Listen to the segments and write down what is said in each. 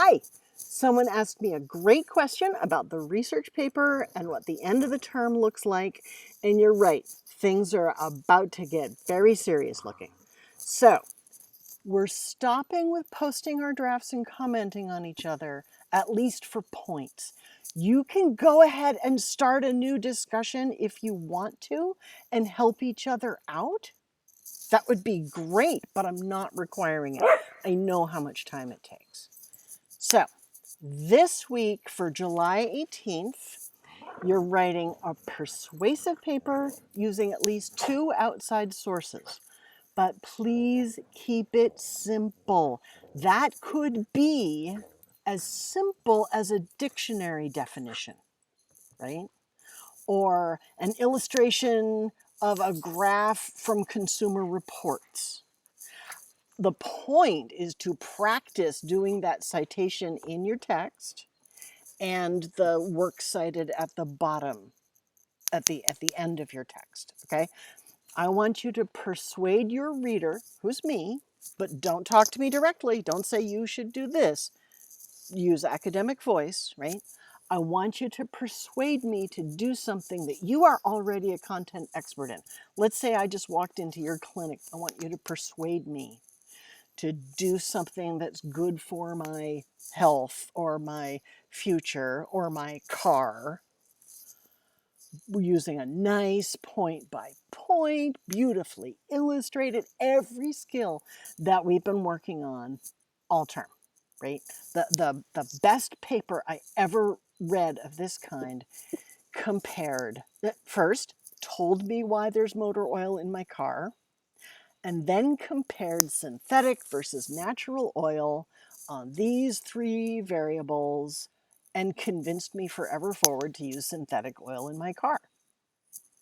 Hi, someone asked me a great question about the research paper and what the end of the term looks like. And you're right, things are about to get very serious looking. So we're stopping with posting our drafts and commenting on each other, at least for points. You can go ahead and start a new discussion if you want to and help each other out. That would be great, but I'm not requiring it. I know how much time it takes. So this week for July 18th, you're writing a persuasive paper using at least 2 outside sources. But please keep it simple. That could be as simple as a dictionary definition, right? Or an illustration of a graph from Consumer Reports. The point is to practice doing that citation in your text and the works cited at the bottom, at the end of your text, okay? I want you to persuade your reader, who's me, but don't talk to me directly. Don't say you should do this. Use academic voice, right? I want you to persuade me to do something that you are already a content expert in. Let's say I just walked into your clinic. I want you to persuade me to do something that's good for my health or my future or my car. We're using a nice point by point, beautifully illustrated every skill that we've been working on all term, right? The best paper I ever read of this kind compared, first told me why there's motor oil in my car, and then compared synthetic versus natural oil on these 3 variables and convinced me forever forward to use synthetic oil in my car.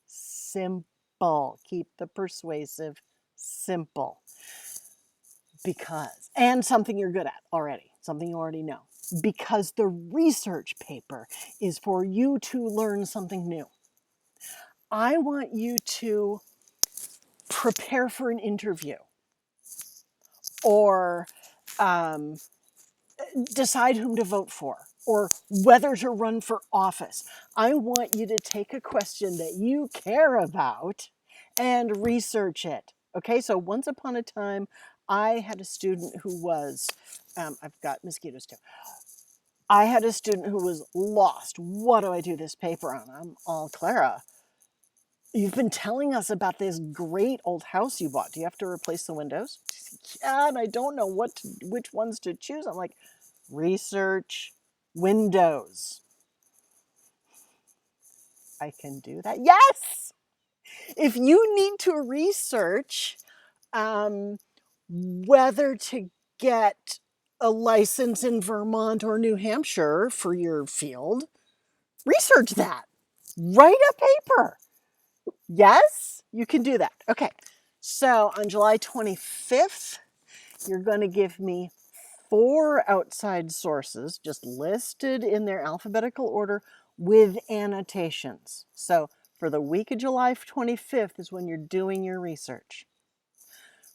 Simple. Keep the persuasive simple. Because, and something you're good at already, something you already know. Because the research paper is for you to learn something new. I want you to prepare for an interview or decide whom to vote for or whether to run for office. I want you to take a question that you care about and research it. Okay, so once upon a time, I had a student who was, I've got mosquitoes too. I had a student who was lost. What do I do this paper on? I'm all, Clara, you've been telling us about this great old house you bought. Do you have to replace the windows? Yeah, and I don't know which ones to choose. I'm like, research windows. I can do that. Yes! If you need to research whether to get a license in Vermont or New Hampshire for your field, research that. Write a paper. Yes, you can do that. Okay, so on July 25th, you're going to give me 4 outside sources, just listed in their alphabetical order with annotations. So for the week of July 25th is when you're doing your research.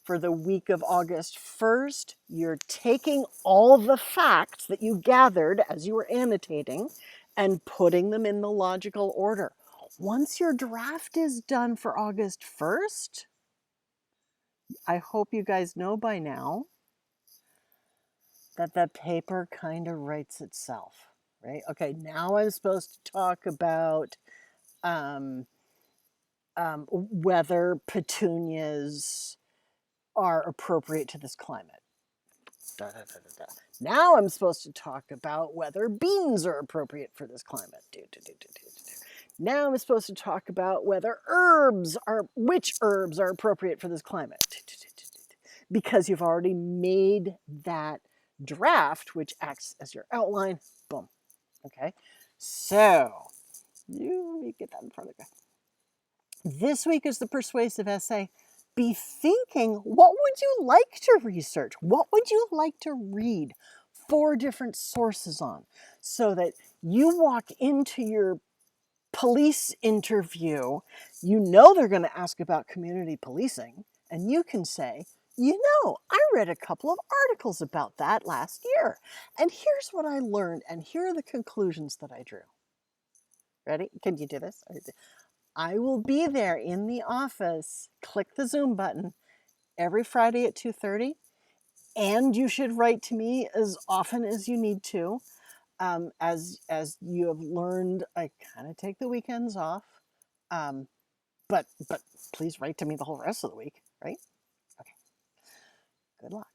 For the week of August 1st, you're taking all the facts that you gathered as you were annotating and putting them in the logical order. Once your draft is done for August 1st, I hope you guys know by now that the paper kind of writes itself, right? Okay, now I'm supposed to talk about whether petunias are appropriate to this climate. Da, da, da, da, da. Now I'm supposed to talk about whether beans are appropriate for this climate. Now I'm supposed to talk about whether which herbs are appropriate for this climate. Because you've already made that draft, which acts as your outline. Boom. Okay. So, let me get that in front of you. This week is the persuasive essay. Be thinking, what would you like to research? What would you like to read? 4 different sources on, so that you walk into your police interview, you know they're going to ask about community policing, and you can say, You know, I read a couple of articles about that last year, and here's what I learned, and here are the conclusions that I drew. Ready? Can you do this? I will be there in the office. Click the Zoom button every Friday at 2:30, and you should write to me as often as you need to. As you have learned, I kind of take the weekends off, um, but please write to me the whole rest of the week, right? Okay. Good luck.